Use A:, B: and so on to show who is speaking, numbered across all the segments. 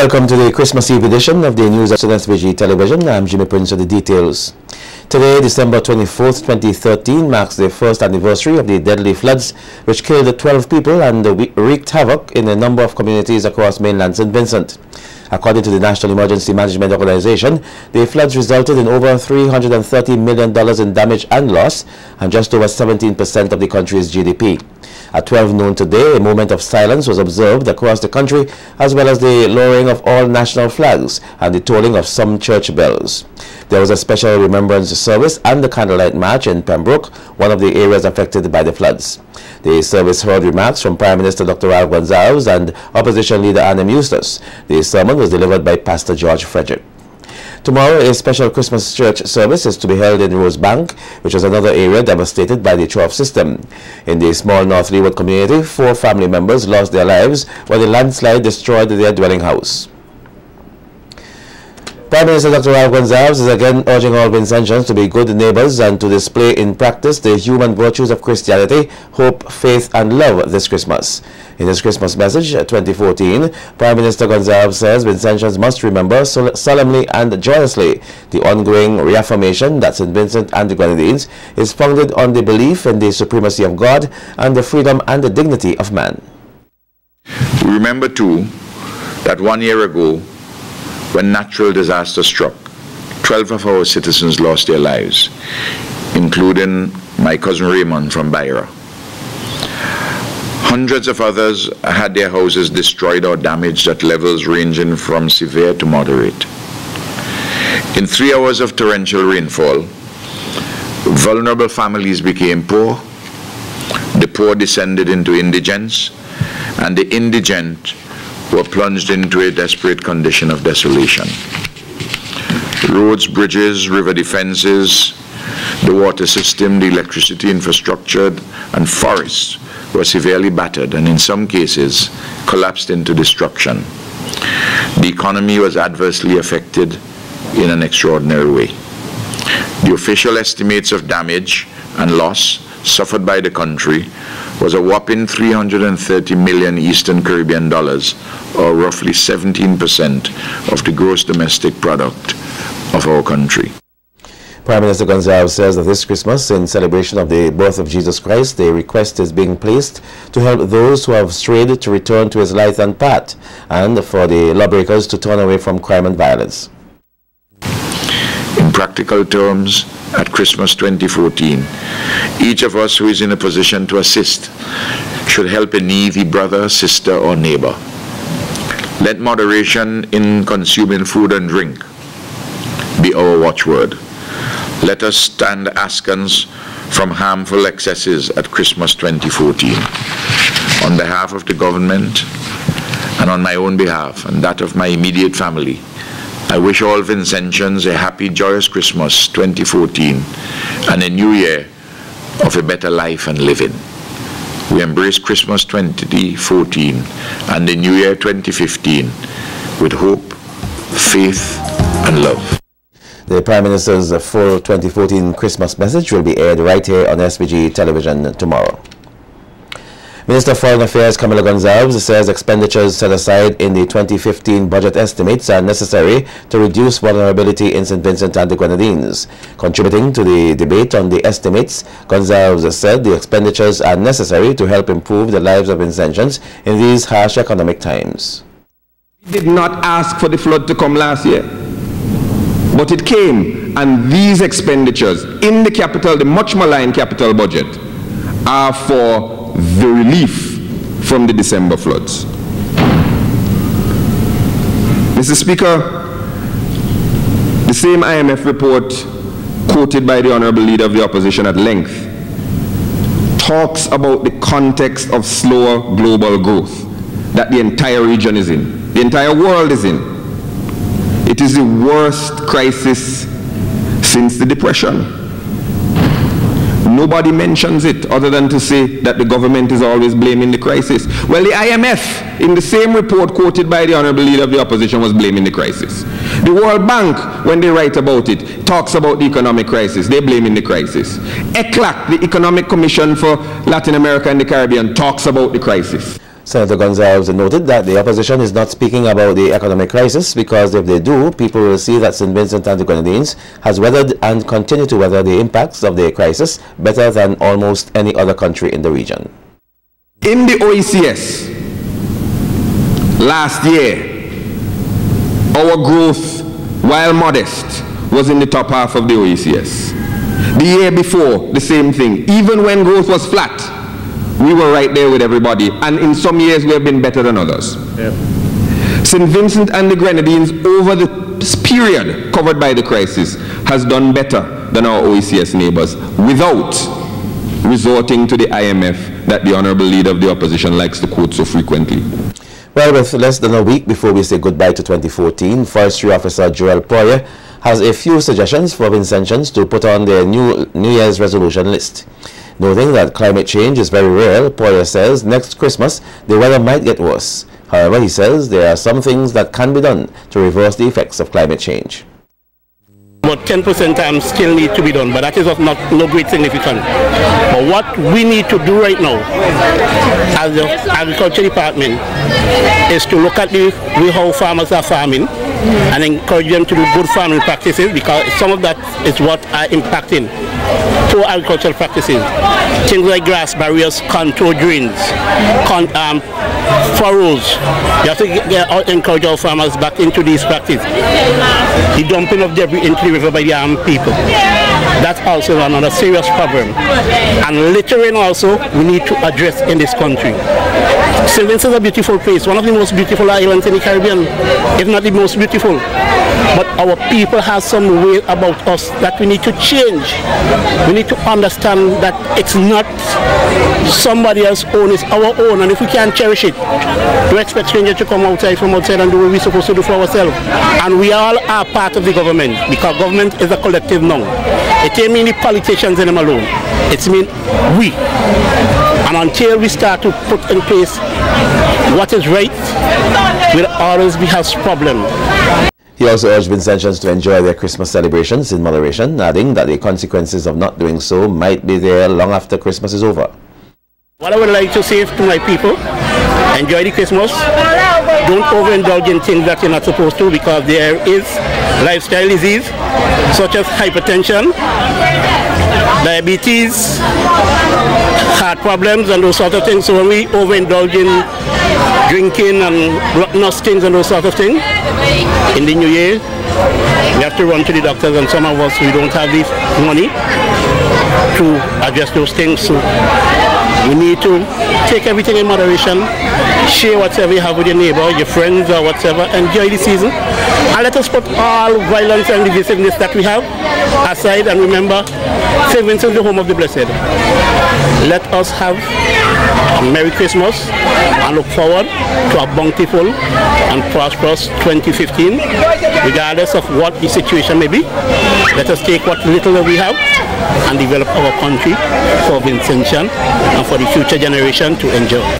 A: Welcome to the Christmas Eve edition of the news on SVG Television. I'm Jimmy Prince with the details. Today, December 24th, 2013, marks the first anniversary of the deadly floods which killed 12 people and wreaked havoc in a number of communities across mainland St. Vincent. According to the National Emergency Management Organization, the floods resulted in over $330 million in damage and loss and just over 17% of the country's GDP. At 12 noon today, a moment of silence was observed across the country, as well as the lowering of all national flags and the tolling of some church bells. There was a special remembrance service and the candlelight march in Pembroke, one of the areas affected by the floods. The service heard remarks from Prime Minister Dr. Gonsalves and Opposition Leader Annem Eustace. The sermon was delivered by Pastor George Frederick. Tomorrow, a special Christmas church service is to be held in Rosebank, which is another area devastated by the trough system. In the small North Leeward community, 4 family members lost their lives when the landslide destroyed their dwelling house. Prime Minister Dr. Gonsalves is again urging all Vincentians to be good neighbors and to display in practice the human virtues of Christianity, hope, faith and love this Christmas. In his Christmas message 2014, Prime Minister Gonsalves says Vincentians must remember solemnly and joyously the ongoing reaffirmation that St. Vincent and the Grenadines is founded on the belief in the supremacy of God and the freedom and the dignity of man.
B: We remember too that 1 year ago, when natural disaster struck, 12 of our citizens lost their lives, including my cousin Raymond from Poyer. Hundreds of others had their houses destroyed or damaged at levels ranging from severe to moderate. In 3 hours of torrential rainfall, vulnerable families became poor, the poor descended into indigence, and the indigent were plunged into a desperate condition of desolation. Roads, bridges, river defenses, the water system, the electricity infrastructure, and forests were severely battered and in some cases collapsed into destruction. The economy was adversely affected in an extraordinary way. The official estimates of damage and loss suffered by the country was a whopping 330 million Eastern Caribbean dollars, or roughly 17% of the gross domestic product of our country.
A: Prime Minister Gonsalves says that this Christmas, in celebration of the birth of Jesus Christ, a request is being placed to help those who have strayed to return to his light and path, and for the lawbreakers to turn away from crime and violence.
B: In practical terms, at Christmas 2014, each of us who is in a position to assist should help a needy brother, sister, or neighbor. Let moderation in consuming food and drink be our watchword. Let us stand askance from harmful excesses at Christmas 2014. On behalf of the government and on my own behalf and that of my immediate family, I wish all Vincentians a happy, joyous Christmas 2014 and a new year of a better life and living. We embrace Christmas 2014 and the new year 2015 with hope, faith and love.
A: The Prime Minister's full 2014 Christmas message will be aired right here on SVG Television tomorrow. Minister of Foreign Affairs Camillo Gonsalves says expenditures set aside in the 2015 budget estimates are necessary to reduce vulnerability in St. Vincent and the Grenadines. Contributing to the debate on the estimates, Gonsalves said the expenditures are necessary to help improve the lives of Vincentians in these harsh economic times.
C: We did not ask for the flood to come last year, but it came, and these expenditures in the capital, the much maligned capital budget, are for the relief from the December floods. Mr. Speaker, the same IMF report quoted by the Honorable Leader of the Opposition at length talks about the context of slower global growth that the entire region is in, the entire world is in. It is the worst crisis since the Depression. Nobody mentions it other than to say that the government is always blaming the crisis. Well, the IMF, in the same report quoted by the Honorable Leader of the Opposition, was blaming the crisis. The World Bank, when they write about it, talks about the economic crisis. They're blaming the crisis. ECLAC, the Economic Commission for Latin America and the Caribbean, talks about the crisis.
A: Senator Gonsalves noted that the opposition is not speaking about the economic crisis because if they do, people will see that St. Vincent and the Grenadines has weathered and continue to weather the impacts of the crisis better than almost any other country in the region.
C: In the OECS, last year, our growth, while modest, was in the top half of the OECS. The year before, the same thing. Even when growth was flat, we were right there with everybody, and in some years we have been better than others. Yep. St. Vincent and the Grenadines, over the period covered by the crisis, has done better than our OECS neighbors without resorting to the IMF that the Honorable Leader of the Opposition likes to quote so frequently.
A: Well, with less than a week before we say goodbye to 2014, Forestry Officer Joel Poyer has a few suggestions for Vincentians to put on their New Year's resolution list. Noting that climate change is very real, Poyer says next Christmas the weather might get worse. However, he says there are some things that can be done to reverse the effects of climate change.
D: About 10% still need to be done, but that is of no great significance. But what we need to do right now as the Agriculture Department is to look at the way how farmers are farming and encourage them to do good farming practices, because some of that is what are impacting poor agricultural practices. Things like grass barriers, contour drains, furrows. You have to encourage our farmers back into these practices. The dumping of debris into the river by the armed people. That's also another serious problem. And littering also we need to address in this country. St. Vincent is a beautiful place, one of the most beautiful islands in the Caribbean, if not the most beautiful. But our people have some way about us that we need to change. We need to understand that it's not somebody else's own, it's our own, and if we can't cherish it, we expect strangers to come from outside and do what we're supposed to do for ourselves. And we all are part of the government, because government is a collective now. It ain't mean the politicians and them alone. It's mean we. And until we start to put in place what is right, we'll always have problems.
A: He also urged Vincentians to enjoy their Christmas celebrations in moderation, adding that the consequences of not doing so might be there long after Christmas is over.
D: What I would like to say to my people, enjoy the Christmas. Don't overindulge in things that you're not supposed to, because there is lifestyle disease such as hypertension, diabetes, heart problems and those sort of things. So when we overindulge in drinking and gluttonous things and those sort of things, in the new year we have to run to the doctors, and some of us, we don't have the money to address those things. So we need to take everything in moderation, share whatever you have with your neighbor, your friends or whatever, enjoy the season, and let us put all violence and divisiveness that we have aside, and remember, St. Vincent is the home of the blessed. Let us have a Merry Christmas and look forward to a bountiful and prosperous 2015, regardless of what the situation may be. Let us take what little we have and develop our country for Vincentian and for the future generation to enjoy.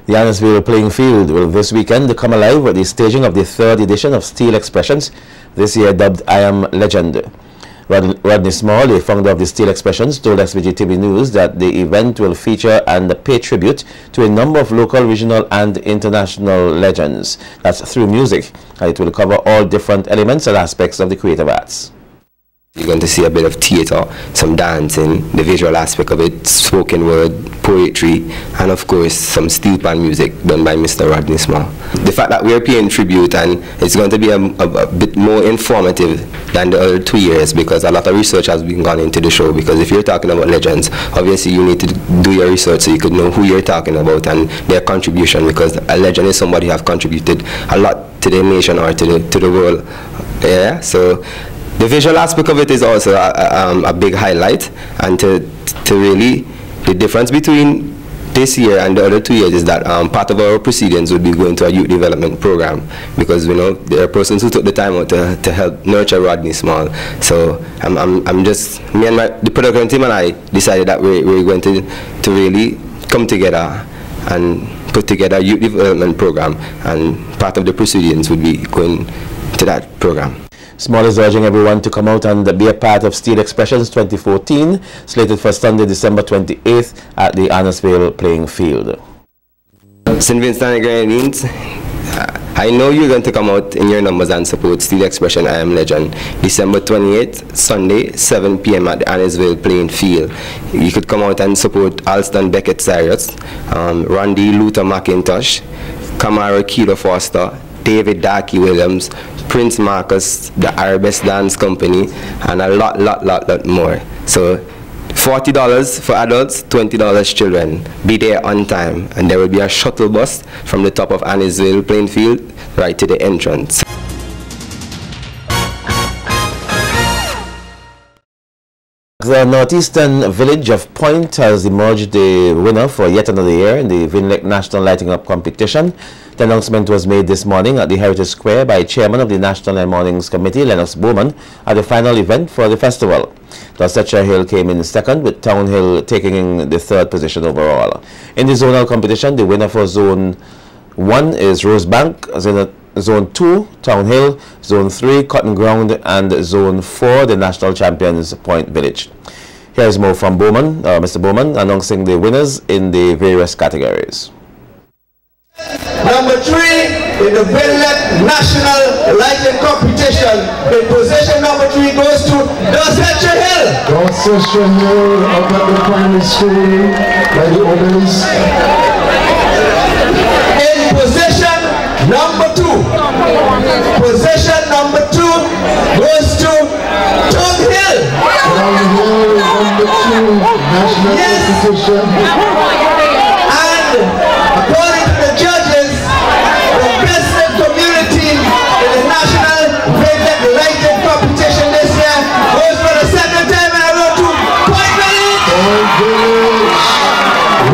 A: The Annisville playing field will this weekend come alive with the staging of the 3rd edition of Steel Expressions, this year dubbed I Am Legend. Rodney Small, the founder of the Steel Expressions, told SVG-TV News that the event will feature and pay tribute to a number of local, regional and international legends. That's through music, and it will cover all different elements and aspects of the creative arts.
E: You're going to see a bit of theatre, some dancing, the visual aspect of it, spoken word, poetry, and of course some steel pan music done by Mr. Rodney Small. The fact that we're paying tribute, and it's going to be a bit more informative than the other 2 years, because a lot of research has been gone into the show. Because if you're talking about legends, obviously you need to do your research so you could know who you're talking about and their contribution, because a legend is somebody who have contributed a lot to the nation or to the world. Yeah, so the visual aspect of it is also a big highlight, and to really, the difference between this year and the other 2 years is that part of our proceedings would be going to a youth development program, because you know there are persons who took the time out to help nurture Rodney Small. So I'm just, me and the production team and I decided that we're going to really come together and put together a youth development program, and part of the proceedings would be going to that program.
A: Small is urging everyone to come out and be a part of Steel Expressions 2014, slated for Sunday, December 28th at the Annisville playing field.
E: St. Vincent and the Grenadines, I know you're going to come out in your numbers and support Steel Expression I Am Legend. December 28th, Sunday, 7 p.m. at the Annisville playing field. You could come out and support Alston Beckett Cyrus, Randy Luther McIntosh, Kamara Keeler Foster, David Darky Williams, Prince Marcus, the Arabesque Dance Company, and a lot more. So $40 for adults, $20 children. Be there on time, and there will be a shuttle bus from the top of Annisville playing field right to the entrance.
A: The northeastern village of Point has emerged the winner for yet another year in the Vinlec National Lighting Up Competition. The announcement was made this morning at the Heritage Square by Chairman of the National Night Mornings Committee, Lennox Bowman, at the final event for the festival. Dorsetshire Hill came in second, with Town Hill taking in the third position overall. In the zonal competition, the winner for Zone 1 is Rosebank, Zone 2, Town Hill, Zone 3, Cotton Ground, and Zone 4, the national champions, Point Village. Here is more from Bowman, Mr. Bowman, announcing the winners in the various categories.
F: Number 3 in the Vinlec National Lighting Competition. In position number 3 goes to Dorsetshire Hill.
G: Dorsetshire Hill up at the primary school by the obelisk.
F: In position number 2. Position number 2 goes to Town Hill.
G: Town Hill number 2 national competition.
F: And according to the judges, the best community in the national Vinlec lighting competition this year goes for the second time in a row to Point Village.
G: Point Village,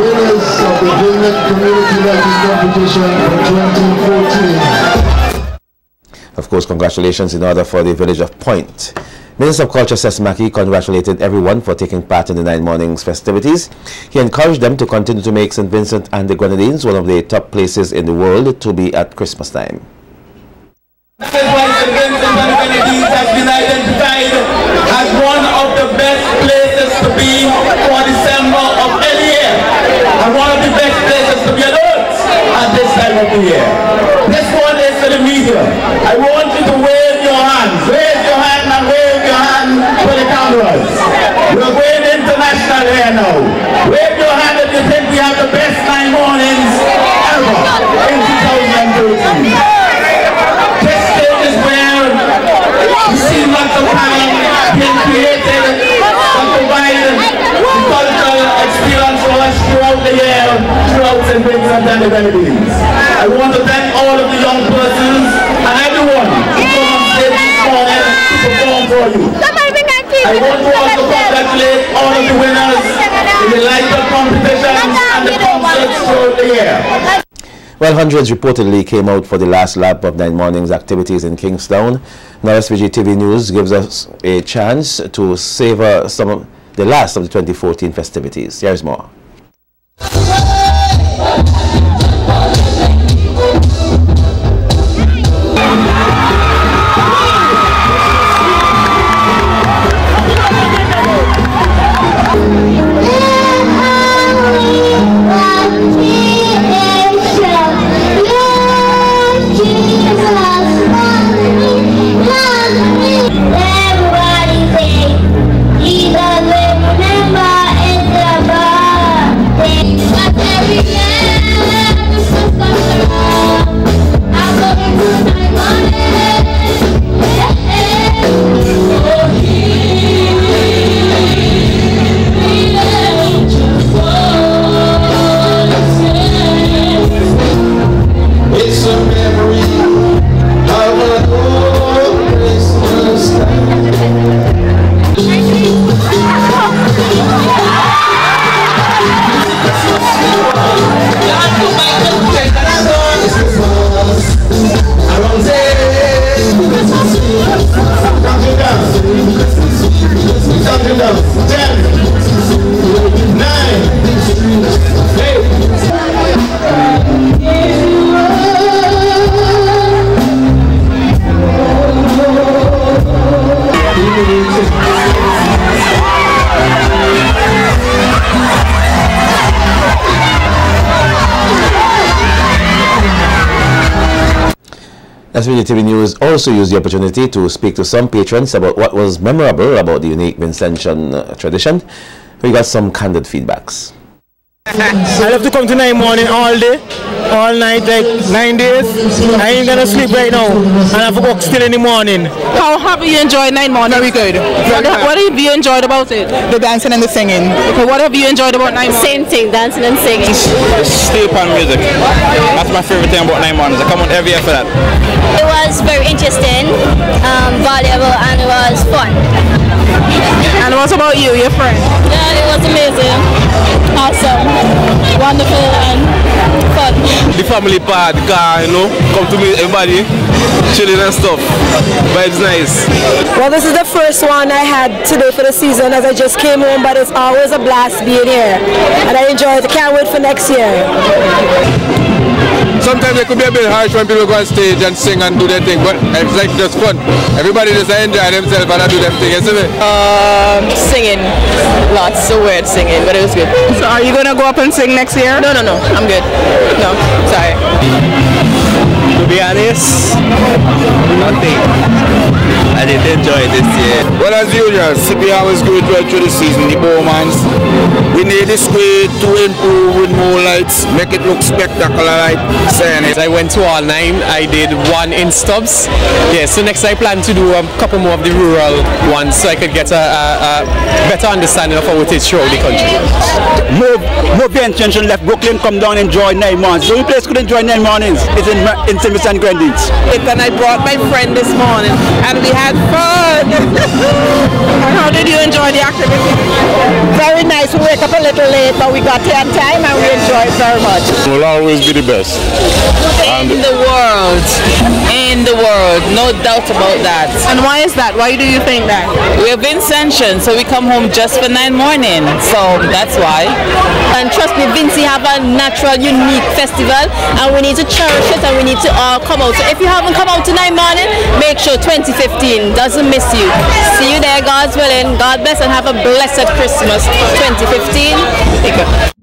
G: winners of the Vinlec Community Lighting Competition for 2014.
A: Of course, congratulations in order for the village of Point. Minister of Culture Cecil congratulated everyone for taking part in the Nine Mornings festivities. He encouraged them to continue to make St. Vincent and the Grenadines one of the top places in the world to be at Christmas time.
F: That is why St. Vincent and the Grenadines has been identified as one of the best places to be for December of any year, and one of the best places to be on earth at this time of the year. This one is to the media. I want you to wave your hands. Raise your hand and wave your hand for the cameras. We're going international here now. Wave your hand if you think we have the best 9 mornings ever in 2013. This stage is where we see lots of talent being created that provide the cultural experience for us throughout the year, throughout St. Vincent and the Grenadines. I want to thank all of the young persons and everyone who come on stage this morning to perform for you. I want to also congratulate all of the winners in the lighter competitions and the concerts throughout the year.
A: Well, hundreds reportedly came out for the last lap of Nine Mornings activities in Kingstown. Now SVG-TV News gives us a chance to savor some of the last of the 2014 festivities. Here's more.
H: Remember, it's the birthday.
A: SVG-TV News also used the opportunity to speak to some patrons about what was memorable about the unique Vincentian tradition. We got some candid feedbacks.
H: I love to come to 9 morning all day, all night, like 9 days. I ain't gonna sleep right now, and I have to work still in the morning.
I: How have you enjoyed 9 morning?
H: Very good.
I: What have you enjoyed about it?
H: The dancing and the singing.
I: Okay, what have you enjoyed about 9 morning?
J: Same thing, dancing and singing.
K: Steel pan music. That's my favorite thing about 9 mornings. I come on every year for that.
J: It was very interesting, valuable, and it was fun.
I: And what about you, your friend?
J: Yeah, it was amazing, awesome, wonderful, and fun.
K: The family part, the car, you know, come to meet everybody, chilling and stuff. But it's nice.
L: Well, this is the first one I had today for the season as I just came home, but it's always a blast being here. And I enjoy it. I can't wait for next year.
M: Sometimes it could be a bit harsh when people go on stage and sing and do their thing, but it's like just fun. Everybody just enjoy themselves and do their thing, isn't it?
I: Singing. Lots of weird singing, but it was good. So are you going to go up and sing next year? No, I'm good. No, sorry.
K: To be honest, nothing. I didn't enjoy this year.
M: Well, as usual, CPR was good well through the season, the Bowmans. We need this way to improve with more lights, make it look spectacular like saying it.
K: I went to all 9, I did 1 in Stubbs. Yeah, so next I plan to do a couple more of the rural ones so I could get a better understanding of how it is throughout the country.
H: More Vincentian left Brooklyn, come down and enjoy 9 mornings. The only place could enjoy 9 mornings is in St. Vincent Grenadines.
I: And I brought my friend this morning, and we had fun. And how did you enjoy the activity?
L: Very nice. We wake up a little late, but we got here on time and we enjoyed it very much.
M: It will always be the best.
I: In the world, no doubt about that. And why is that? Why do you think that?
N: We're Vincentian, so we come home just for 9 morning, so that's why.
J: And trust me, Vinci have a natural, unique festival, and we need to cherish it, and we need to all come out. So if you haven't come out to 9 morning, make sure 2015 doesn't miss you. See you there, God's willing. God bless, and have a blessed Christmas 2015.